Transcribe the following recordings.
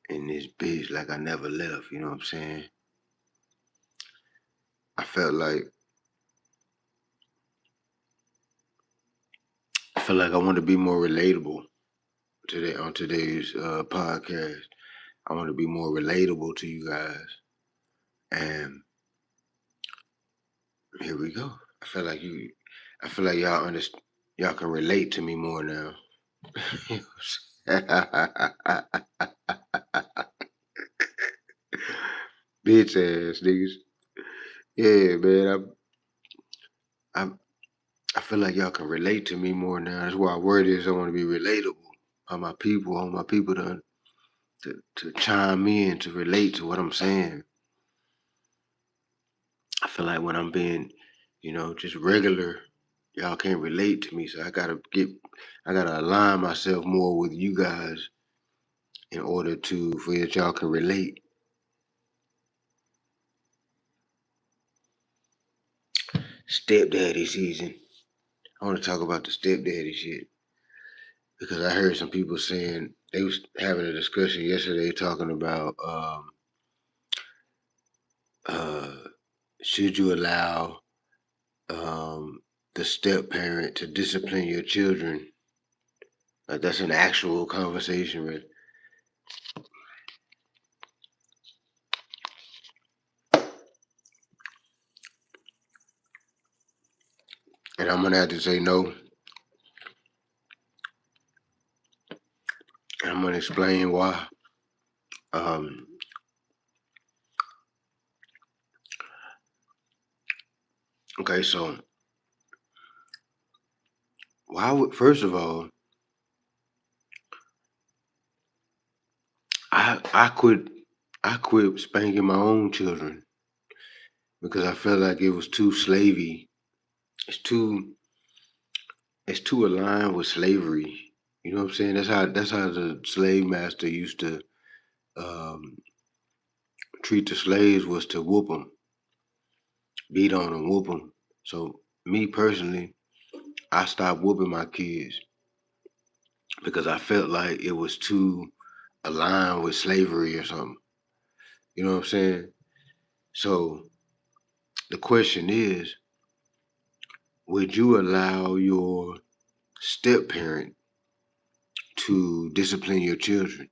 in this bitch like I never left, you know what I'm saying? I felt like I want to be more relatable today on today's podcast. I want to be more relatable to you guys, and here we go. I feel like y'all understand. Y'all can relate to me more now. Bitch ass niggas. Yeah, man. I I feel like y'all can relate to me more now. That's why word is I want to be relatable. On my people, to chime in, to relate to what I'm saying. I feel like when I'm being, just regular, y'all can't relate to me. So I gotta align myself more with you guys in order for that y'all can relate. Stepdaddy season. I want to talk about the stepdaddy shit because I heard some people saying they was having a discussion yesterday talking about uh, should you allow the step parent to discipline your children? Like that's an actual conversation, right? And I'm gonna have to say no. And I'm gonna explain why. Um, okay, so why would first of all, I quit spanking my own children because I felt like it was too slavey. It's too it's too aligned with slavery. You know what I'm saying? That's how the slave master used to um, treat the slaves, was to whoop them, beat on them, whoop them. So me personally, I stopped whooping my kids because I felt like it was too aligned with slavery or something. You know what I'm saying? So the question is, would you allow your step parent to discipline your children?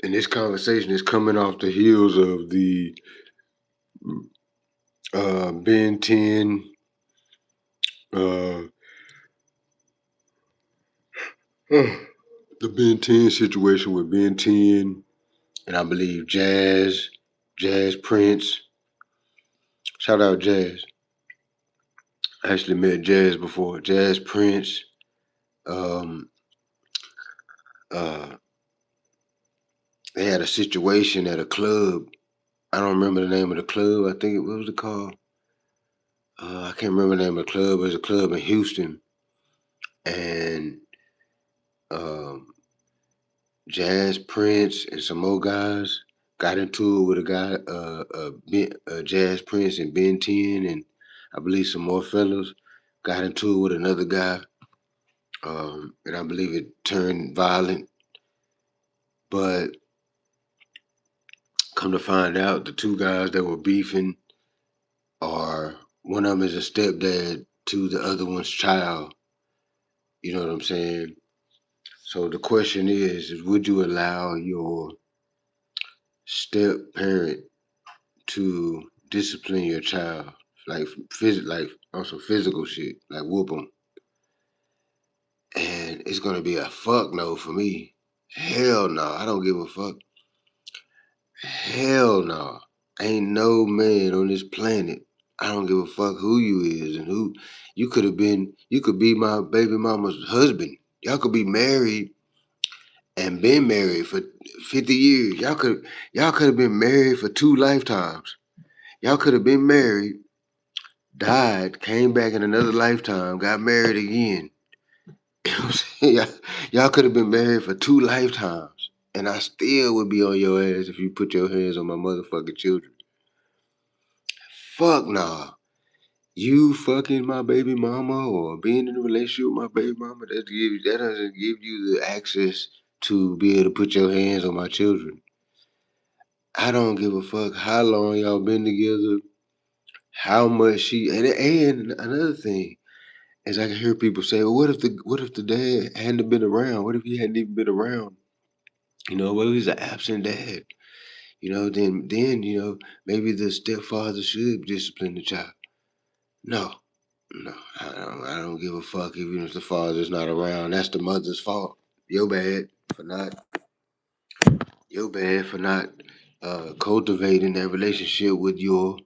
And this conversation is coming off the heels of the Ben 10, uh, the Ben 10 situation with Ben 10, and I believe Jazz Prince. Shout out Jazz. I actually met Jazz before. Jazz Prince. Um, uh, they had a situation at a club. I don't remember the name of the club. I think what was it called? I can't remember the name of the club. It was a club in Houston, and um, Jazz Prince and some more guys got into it with a guy, Jazz Prince and Ben 10, and I believe some more fellows got into it with another guy, and I believe it turned violent. But come to find out, the two guys that were beefing are one of them is a stepdad to the other one's child. You know what I'm saying? So the question is would you allow your step parent to discipline your child, like also physical shit, like whoop them? And it's gonna be a fuck no for me. Hell no, I don't give a fuck. Hell no, ain't no man on this planet. I don't give a fuck who you is and who you could have been. You could be my baby mama's husband. Y'all could be married and been married for 50 years. Y'all could have been married for 2 lifetimes. Y'all could have been married, died, came back in another lifetime, got married again. You know what I'm saying? Y'all could have been married for 2 lifetimes. And I still would be on your ass if you put your hands on my motherfucking children. Fuck nah. You fucking my baby mama or being in a relationship with my baby mama, that doesn't give you the access to be able to put your hands on my children. I don't give a fuck how long y'all been together, how much she and another thing is I can hear people say, well, what if the dad hadn't been around? What if he hadn't even been around? What if he's an absent dad? Then maybe the stepfather should discipline the child. No, no, I don't give a fuck even if the father's not around. That's the mother's fault. Your bad for not. Your bad for not cultivating that relationship with your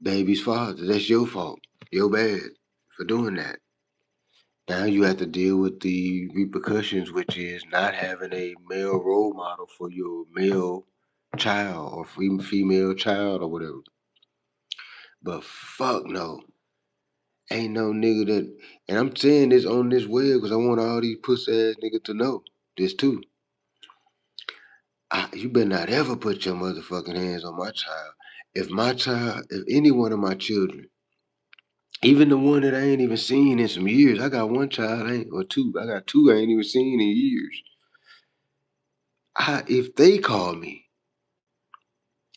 baby's father. That's your fault. Your bad for doing that. Now you have to deal with the repercussions, which is not having a male role model for your male child or female child or whatever. But fuck no. Ain't no nigga that, and I'm saying this on this web because I want all these pussy ass niggas to know this too. You better not ever put your motherfucking hands on my child. If any one of my children, even the one that I ain't even seen in some years, I got one child, or two. I got two I ain't even seen in years. If they call me,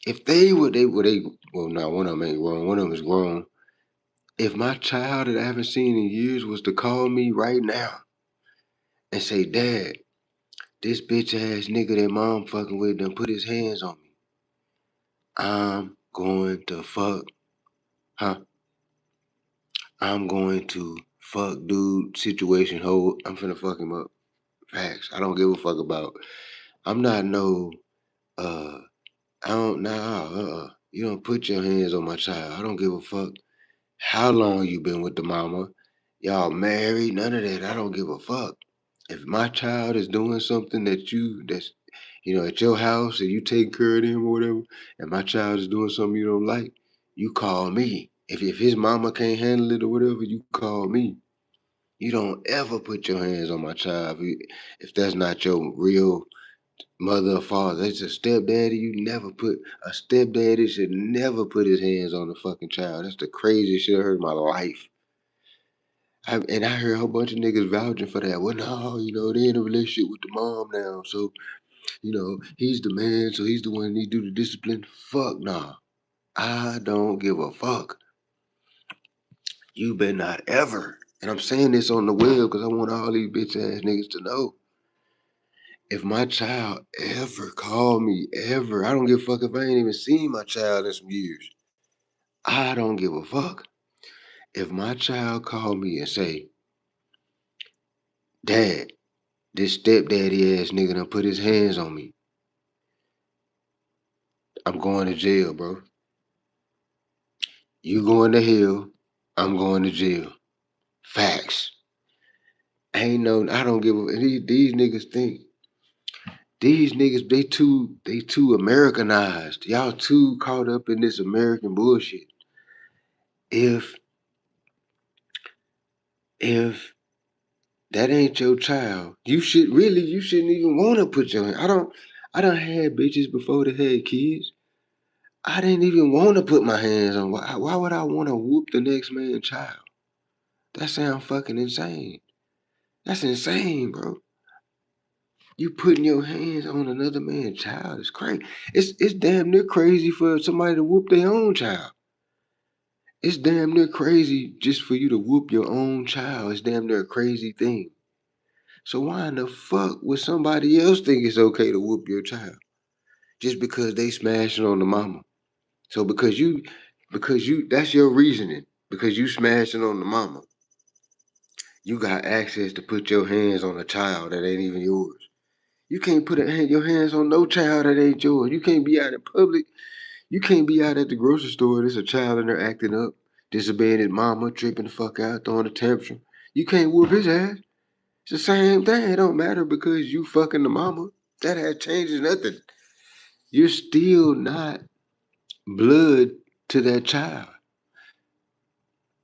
if they would, well, no, one of them ain't grown. One of them is grown. If my child that I haven't seen in years was to call me right now and say, Dad, this bitch ass nigga that mom fucking with done put his hands on me, I'm going to fuck, huh? I'm going to fuck dude situation hold. I'm finna fuck him up. Facts. I don't give a fuck about. I'm not no. I don't. Nah. You don't put your hands on my child. I don't give a fuck how long you been with the mama. Y'all married? None of that. I don't give a fuck. If my child is doing something that's at your house and you take care of them or whatever, and my child is doing something you don't like, you call me. If his mama can't handle it or whatever, you call me. You don't ever put your hands on my child if that's not your real mother or father. It's a stepdaddy. A stepdaddy should never put his hands on a fucking child. That's the craziest shit I heard in my life. And I heard a whole bunch of niggas vouching for that. Well, no, they in a relationship with the mom now. So, he's the man. So he's the one that need to do the discipline. Fuck nah. I don't give a fuck. You better not ever. And I'm saying this on the web because I want all these bitch ass niggas to know. If my child ever called me, ever, I don't give a fuck if I ain't even seen my child in some years. I don't give a fuck. If my child called me and say, Dad, this stepdaddy ass nigga done put his hands on me, I'm going to jail, bro. You going to hell, I'm going to jail. Facts. I don't give a, these niggas think, these niggas, they too Americanized. Y'all too caught up in this American bullshit. If if that ain't your child, you shouldn't even want to put your hand. I don't had bitches before they had kids. I didn't even want to put my hands on. Why would I want to whoop the next man's child? That sounds fucking insane. That's insane, bro. You putting your hands on another man's child is crazy. It's damn near crazy for somebody to whoop their own child. It's damn near crazy just for you to whoop your own child. It's damn near a crazy thing. So why in the fuck would somebody else think it's okay to whoop your child? Just because they smashing on the mama. So because you that's your reasoning. Because you smashing on the mama, you got access to put your hands on a child that ain't even yours. You can't put your hands on no child that ain't yours. You can't be out in public. You can't be out at the grocery store. There's a child in there acting up, disobeying his mama, tripping the fuck out, throwing a tantrum. You can't whoop his ass. It's the same thing. It don't matter because you fucking the mama. That changes nothing. You're still not blood to that child.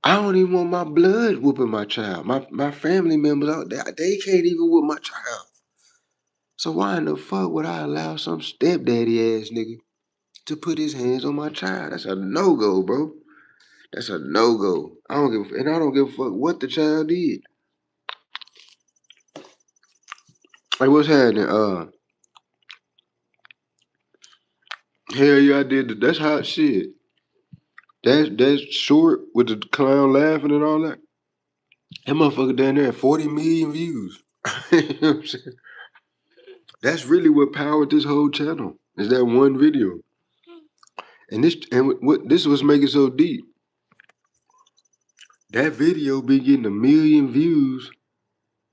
I don't even want my blood whooping my child. My family members out there, they can't even whoop my child. So why in the fuck would I allow some stepdaddy ass nigga to put his hands on my child? That's a no-go, bro. That's a no-go. I don't give a fuck what the child did. Hey, what's happening? Hell yeah, I did. That's hot shit. That's short with the clown laughing and all that. That motherfucker down there at 40 million views. You know what I'm saying? That's really what powered this whole channel. Is that one video? And this was making so deep. That video been getting 1 million views,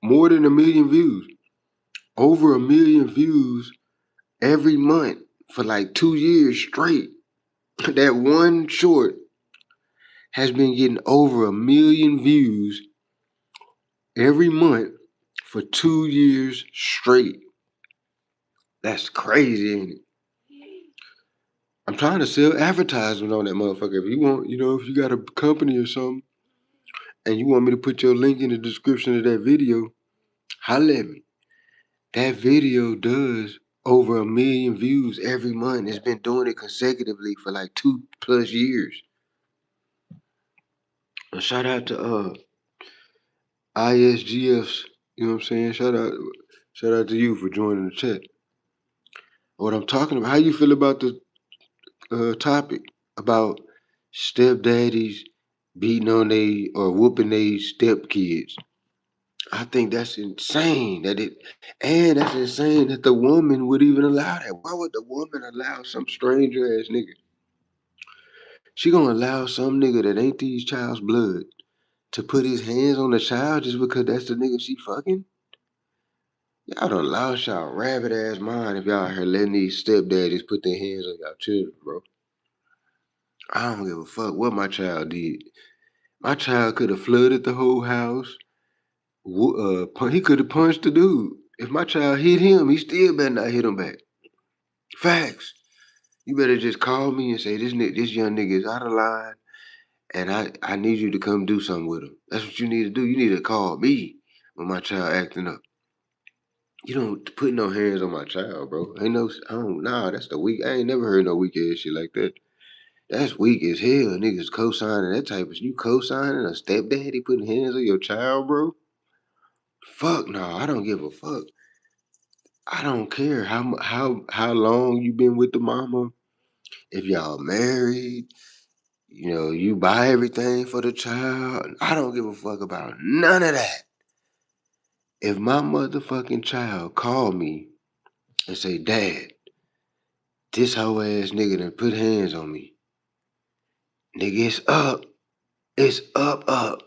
more than 1 million views, over 1 million views every month for like 2 years straight. That one short has been getting over 1 million views every month for 2 years straight. That's crazy, ain't it? I'm trying to sell advertisement on that motherfucker. If you want, if you got a company or something and you want me to put your link in the description of that video, holla at me. That video does over 1 million views every month. It's been doing it consecutively for like 2+ years. And shout out to ISGFs. You know what I'm saying? Shout out to you for joining the chat. What I'm talking about. How you feel about the topic about stepdaddies beating on they or whooping they stepkids? I think that's insane and that's insane that the woman would even allow that. Why would the woman allow some stranger ass nigga? She gonna allow some nigga that ain't these child's blood to put his hands on the child just because that's the nigga she fucking? Y'all done lost y'all rabbit ass mind if y'all here letting these stepdaddies put their hands on y'all children, bro. I don't give a fuck what my child did. My child could have flooded the whole house. He could have punched the dude. If my child hit him, he still better not hit him back. Facts. You better just call me and say this young nigga is out of line, and I need you to come do something with him. That's what you need to do. You need to call me when my child acting up. You don't put no hands on my child, bro. Ain't no, I don't, nah, that's the weak. I ain't never heard no weak ass shit like that. That's weak as hell. Niggas co-signing that type of shit. You co-signing a stepdaddy putting hands on your child, bro? Fuck no, I don't give a fuck. I don't care how long you been with the mama. If y'all married, you buy everything for the child. I don't give a fuck about none of that. If my motherfucking child called me and say, Dad, this hoe ass nigga done put hands on me. Nigga, it's up. It's up, up.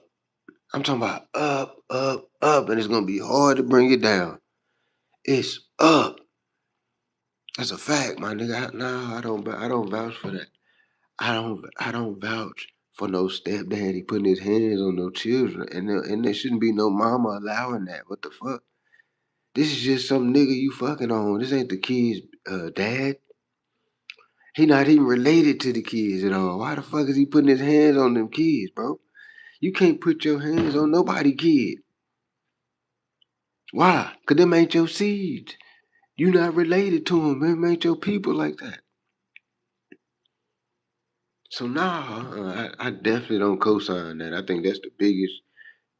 I'm talking about up, up, up, and it's gonna be hard to bring it down. It's up. That's a fact, my nigga. I don't vouch for that. I don't vouch for no stepdaddy putting his hands on no children, and there shouldn't be no mama allowing that. What the fuck? This is just some nigga you fucking on. This ain't the kid's dad. He not even related to the kids at all. Why the fuck is he putting his hands on them kids, bro? You can't put your hands on nobody kid. Why? Cause them ain't your seeds. You not related to them. Them ain't your people like that. So nah, I definitely don't co-sign that. I think that's the biggest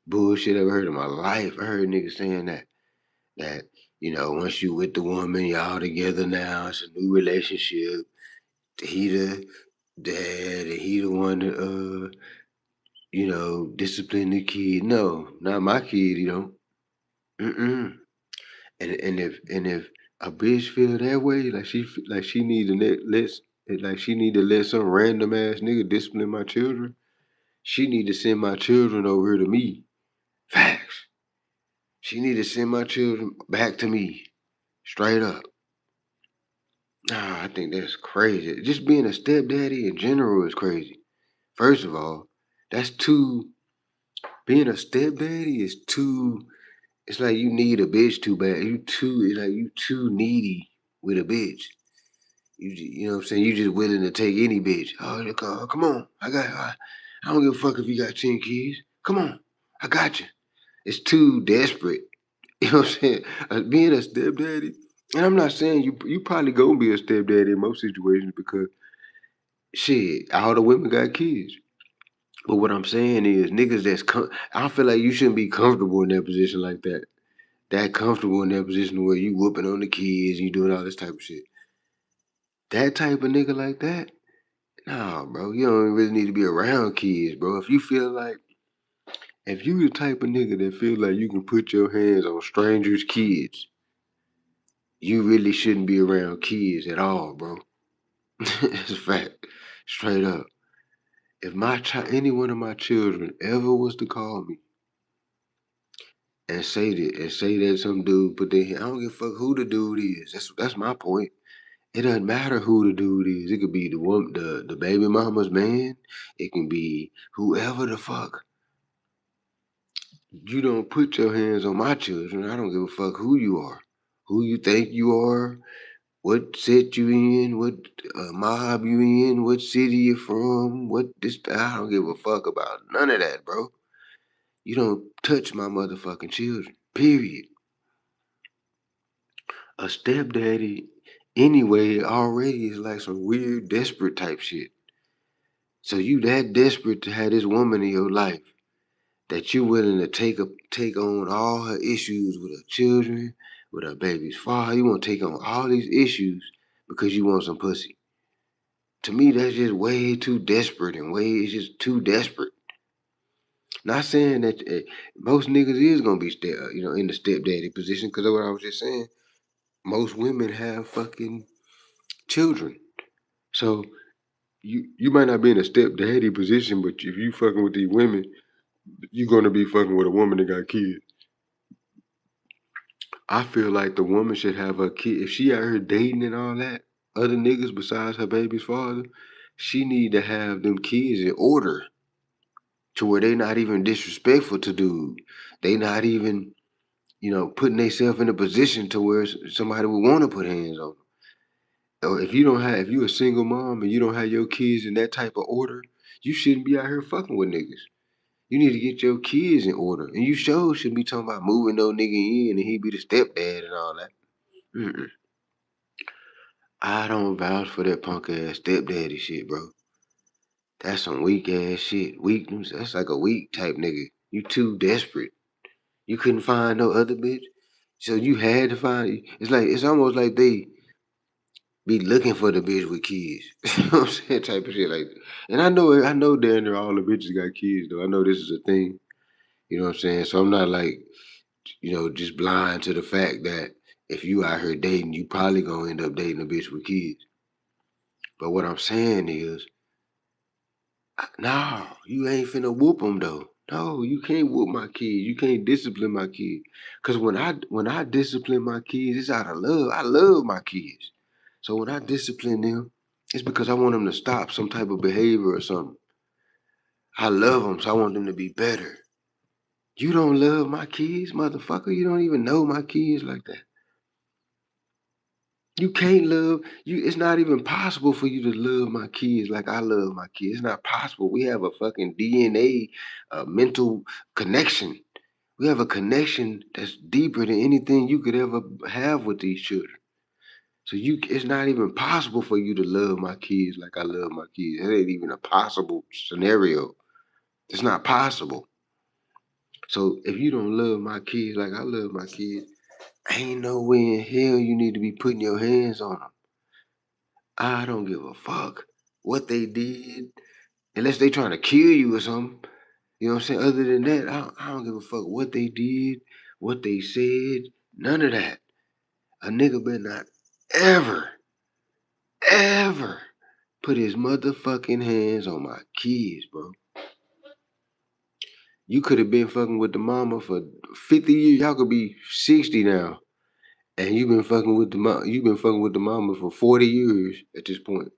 bullshit I ever heard in my life. I heard niggas saying that once you with the woman, y'all together now, it's a new relationship. He the dad and he the one that discipline the kid. No, not my kid, Mm-mm. And if a bitch feel that way, like she need to let some random ass nigga discipline my children, she need to send my children over here to me. Facts. She need to send my children back to me. Straight up. Nah, I think that's crazy. Just being a stepdaddy in general is crazy. First of all, that's too being a stepdaddy is too. It's like you need a bitch too bad. It's like you too needy with a bitch. You know what I'm saying? You just willing to take any bitch. Oh, come on. I don't give a fuck if you got 10 kids. Come on. I got you. It's too desperate. You know what I'm saying? Being a stepdaddy, and I'm not saying you probably gonna be a stepdaddy in most situations because shit, all the women got kids. But what I'm saying is niggas I feel like you shouldn't be comfortable in that position like that. that comfortable in that position where you whooping on the kids and you doing all this type of shit. That type of nigga like that, nah, bro. You don't really need to be around kids, bro. If you the type of nigga that feel like you can put your hands on strangers' kids, you really shouldn't be around kids at all, bro. It's a fact. Straight up. If any one of my children ever was to call me and say that some dude put their hand, I don't give a fuck who the dude is. That's my point. It doesn't matter who the dude is. It could be the woman, the baby mama's man. It can be whoever the fuck. You don't put your hands on my children. I don't give a fuck who you are, who you think you are, what set you in, what mob you in, what city you from, what this. I don't give a fuck about none of that, bro. You don't touch my motherfucking children. Period. A stepdaddy, anyway, already is like some weird, desperate type shit. So you that desperate to have this woman in your life that you willing to take on all her issues with her children, with her baby's father. You want to take on all these issues because you want some pussy. To me, that's just way too desperate and it's just too desperate. Not saying that most niggas is gonna be in the stepdaddy position because of what I was just saying. Most women have fucking children, so you might not be in a stepdaddy position, but if you fucking with these women, you're gonna be fucking with a woman that got kids. I feel like the woman should have her kid. If she out here dating and all that, other niggas besides her baby's father, she need to have them kids in order to where they not even disrespectful to dude. They not even, putting themselves in a position to where somebody would want to put hands on them. Or if you a single mom and you don't have your kids in that type of order, you shouldn't be out here fucking with niggas. You need to get your kids in order. And you sure shouldn't be talking about moving no nigga in and he be the stepdad and all that. Mm-mm. I don't vouch for that punk ass stepdaddy shit, bro. That's some weak ass shit. That's like a weak type nigga. You too desperate. You couldn't find no other bitch. So you had to find. It's almost like they be looking for the bitch with kids. You know what I'm saying? Type of shit like that. And I know down there all the bitches got kids though. I know this is a thing. You know what I'm saying? So I'm not like, just blind to the fact that if you out here dating, you probably gonna end up dating a bitch with kids. But what I'm saying is, no, you ain't finna whoop them though. No, you can't whoop my kids. You can't discipline my kids. Cause when I discipline my kids, it's out of love. I love my kids. So when I discipline them, it's because I want them to stop some type of behavior or something. I love them, so I want them to be better. You don't love my kids, motherfucker. You don't even know my kids like that. You can't love you. It's not even possible for you to love my kids like I love my kids. It's not possible. We have a fucking DNA, mental connection. We have a connection that's deeper than anything you could ever have with these children. So it's not even possible for you to love my kids like I love my kids. It ain't even a possible scenario. It's not possible. So if you don't love my kids like I love my kids, ain't no way in hell you need to be putting your hands on them. I don't give a fuck what they did, unless they trying to kill you or something. You know what I'm saying? Other than that, I don't give a fuck what they did, what they said, none of that. A nigga better not ever, ever put his motherfucking hands on my kids, bro. You could have been fucking with the mama for 50 years. Y'all could be 60 now. And you've been fucking with the mama for 40 years at this point.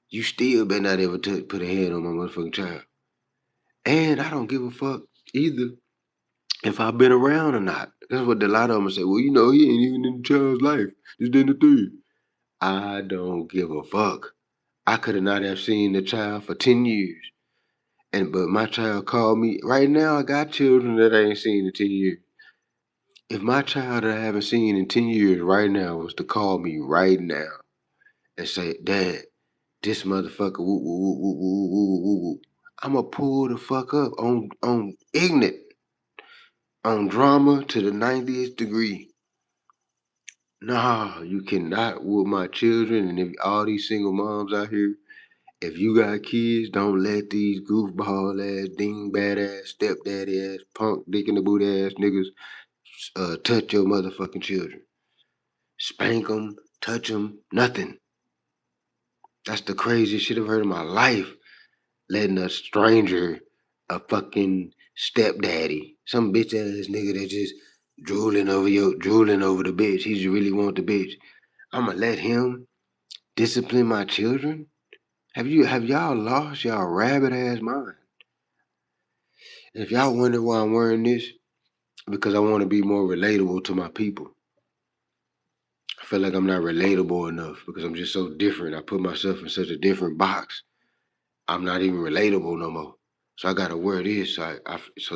You still better not ever put a hand on my motherfucking child. And I don't give a fuck either if I've been around or not. That's what a lot of them say. Well, he ain't even in the child's life. This, then the third. I don't give a fuck. I could have not have seen the child for 10 years. But my child called me. Right now, I got children that I ain't seen in 10 years. If my child that I haven't seen in 10 years right now was to call me right now and say, Dad, this motherfucker, woo, woo, woo, woo, woo, woo, woo, woo, I'ma pull the fuck up on ignorant. on drama to the 90th degree. Nah, you cannot with my children, and if all these single moms out here, if you got kids, don't let these goofball ass, dingbat ass, stepdaddy ass, punk dick in the boot ass niggas touch your motherfucking children. Spank them, touch them, nothing. That's the craziest shit I've heard in my life. Letting a stranger, a fucking stepdaddy, some bitch ass nigga that just drooling over the bitch. He just really want the bitch. I'ma let him discipline my children? Have y'all lost y'all rabbit ass mind? If y'all wonder why I'm wearing this, because I want to be more relatable to my people. I feel like I'm not relatable enough because I'm just so different. I put myself in such a different box. I'm not even relatable no more. So I gotta wear this so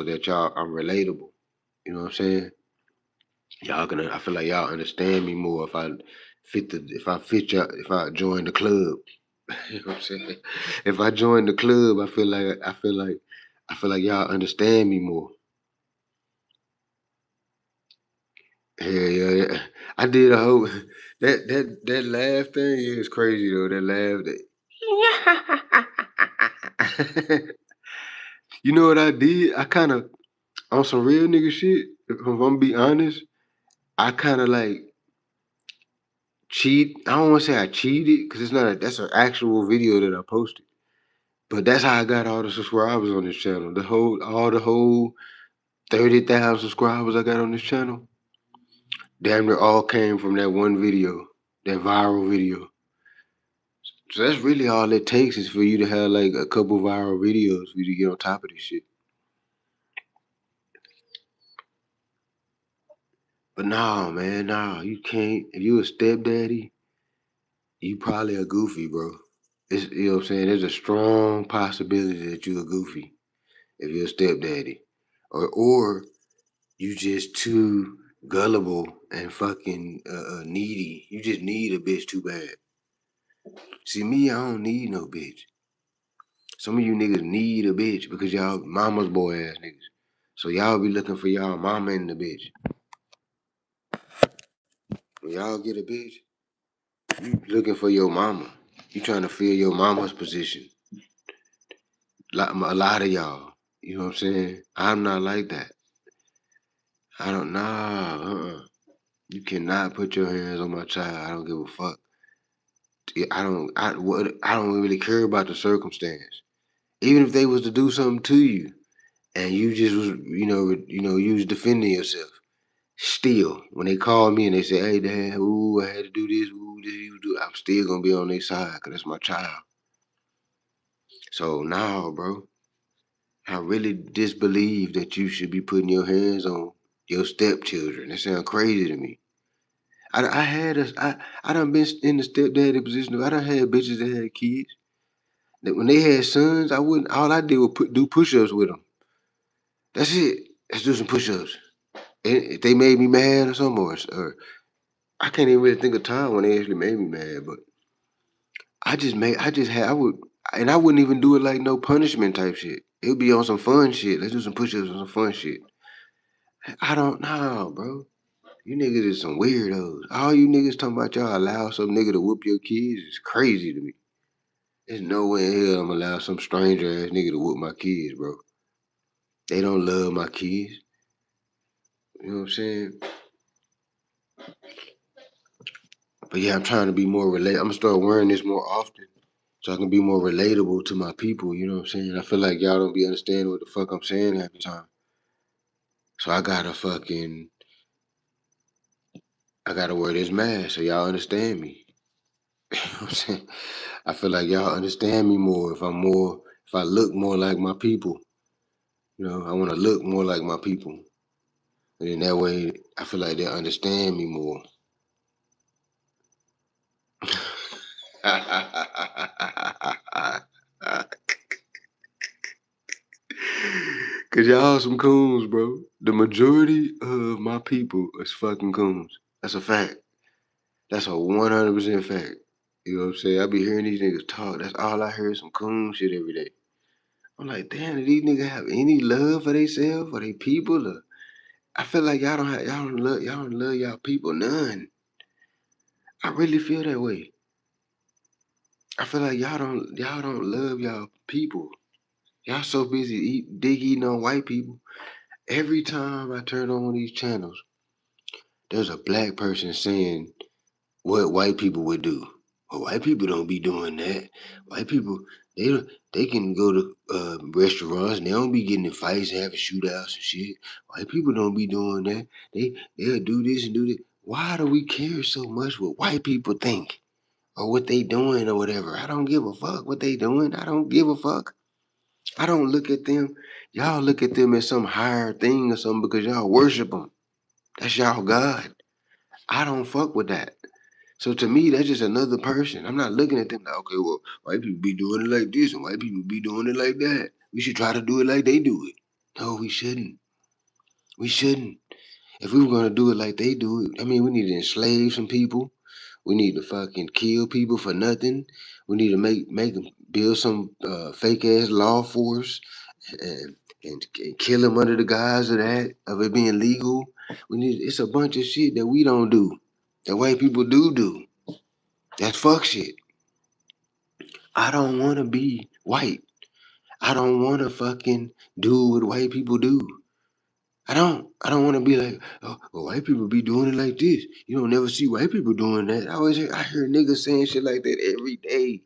that I'm relatable. You know what I'm saying? I feel like y'all understand me more if I join the club. You know what I'm saying? If I join the club, I feel like y'all understand me more. Yeah, yeah, yeah. I did a whole that laugh thing is crazy though. That laugh that You know what I did? I kinda on some real nigga shit, if I'm gonna be honest, I kinda like cheat. I don't wanna say I cheated, because it's not that's an actual video that I posted. But that's how I got all the subscribers on this channel. The whole 30,000 subscribers I got on this channel, damn near all came from that one video, that viral video. So that's really all it takes is for you to have like a couple viral videos for you to get on top of this shit. But nah, man, nah, you can't. If you a stepdaddy, you probably a goofy, bro. You know what I'm saying? There's a strong possibility that you a goofy if you're a stepdaddy. Or you just too gullible and fucking needy. You just need a bitch too bad. See me, I don't need no bitch. Some of you niggas need a bitch because y'all mama's boy ass niggas. So y'all be looking for y'all mama in the bitch. When y'all get a bitch, you looking for your mama. You trying to fill your mama's position. A lot of y'all. You know what I'm saying? I'm not like that. I don't You cannot put your hands on my child. I don't give a fuck. I don't really care about the circumstance. Even if they was to do something to you and you just was, you was defending yourself. Still, when they call me and they say, "Hey, Dad, ooh, I had to do this, ooh, this, you do," I'm still gonna be on their side because that's my child. So now, bro, I really disbelieve that you should be putting your hands on your stepchildren. That sounds crazy to me. I done been in the stepdaddy position. I done had bitches that had kids. That when they had sons, all I did was do push-ups with them. That's it. Let's do some push-ups. And if they made me mad or something, or I can't even really think of time when they actually made me mad, but I would, and I wouldn't even do it like no punishment type shit. It would be on some fun shit. Let's do some push-ups on some fun shit. I don't know, bro. You niggas is some weirdos. All you niggas talking about y'all allow some nigga to whoop your kids is crazy to me. There's no way in hell I'm allow some stranger ass nigga to whoop my kids, bro. They don't love my kids. You know what I'm saying? But yeah, I'm trying to be more I'm gonna start wearing this more often so I can be more relatable to my people. You know what I'm saying? I feel like y'all don't be understanding what the fuck I'm saying half the time. So I gotta wear this mask so y'all understand me. You know what I'm saying? I feel like y'all understand me more if I look more like my people. You know, I want to look more like my people. And in that way, I feel like they understand me more. Cause y'all some coons, bro. The majority of my people is fucking coons. That's a fact. That's a 100% fact. You know what I'm saying? I be hearing these niggas talk. That's all I hear is some coon shit every day. I'm like, damn, do these niggas have any love for themselves, for their people? Or I feel like y'all don't love y'all people none. I really feel that way. I feel like y'all don't love y'all people. Y'all so busy dig eating on white people. Every time I turn on one of these channels, there's a black person saying what white people would do. Well, white people don't be doing that. White people, they don't, they can go to restaurants and they don't be getting in fights and having shootouts and shit. White people don't be doing that. They'll do this and do that. Why do we care so much what white people think or what they doing or whatever? I don't give a fuck what they doing. I don't give a fuck. I don't look at them. Y'all look at them as some higher thing or something because y'all worship them. That's y'all God. I don't fuck with that. So to me, that's just another person. I'm not looking at them like, okay, well, white people be doing it like this and white people be doing it like that. We should try to do it like they do it. No, we shouldn't. We shouldn't. If we were gonna do it like they do it, I mean, we need to enslave some people. We need to fucking kill people for nothing. We need to make them build some fake ass law force and, and kill them under the guise of that of it being legal. We need it's a bunch of shit that we don't do that white people do. That's fuck shit. I don't want to be white. I don't want to fucking do what white people do. I don't. I don't want to be like, oh, well, white people be doing it like this. You don't never see white people doing that. I hear niggas saying shit like that every day.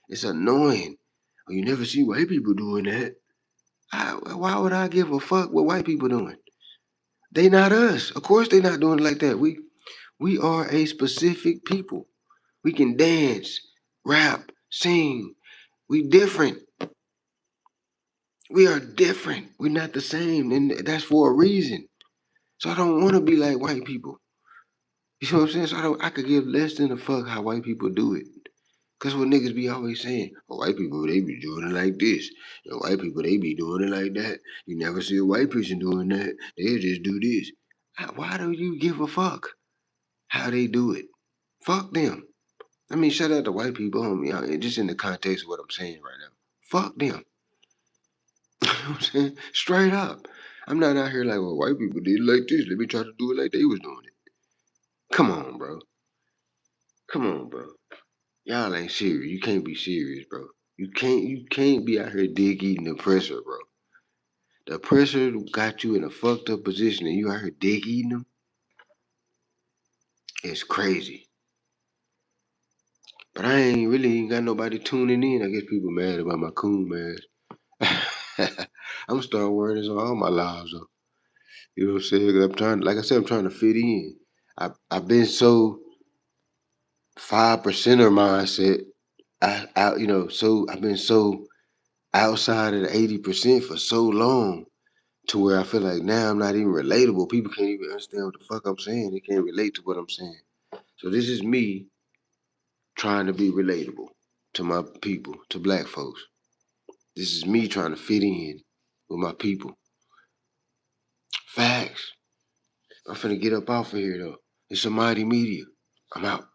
It's annoying. Well, you never see white people doing that. Why would I give a fuck what white people doing? They not us. Of course they not doing it like that. We are a specific people. We can dance, rap, sing. We different. We are different. We're not the same, and that's for a reason. So I don't want to be like white people. You know what I'm saying? So I could give less than a fuck how white people do it. Cause what niggas be always saying, oh, white people, they be doing it like this. And white people, they be doing it like that. You never see a white person doing that. They just do this. Why do you give a fuck how they do it? Fuck them. I mean, shout out to white people, homie. Just in the context of what I'm saying right now. Fuck them. You know what I'm saying? Straight up. I'm not out here like, well, white people did it like this. Let me try to do it like they was doing it. Come on, bro. Come on, bro. Y'all ain't serious. You can't be serious, bro. You can't be out here dig eating the oppressor, bro. The oppressor got you in a fucked up position and you out here dig eating them. It's crazy. But I ain't got nobody tuning in. I guess people mad about my coon mask. I'm starting wearing this on all my lives though. You know what I'm saying? 'Cause I'm trying, like I said, I'm trying to fit in. I've been so 5%er mindset. So I've been so outside of the 80% for so long to where I feel like now I'm not even relatable. People can't even understand what the fuck I'm saying. They can't relate to what I'm saying. So this is me trying to be relatable to my people, to black folks. This is me trying to fit in with my people. Facts. I'm finna get up off of here though. It's Amadi Media. I'm out.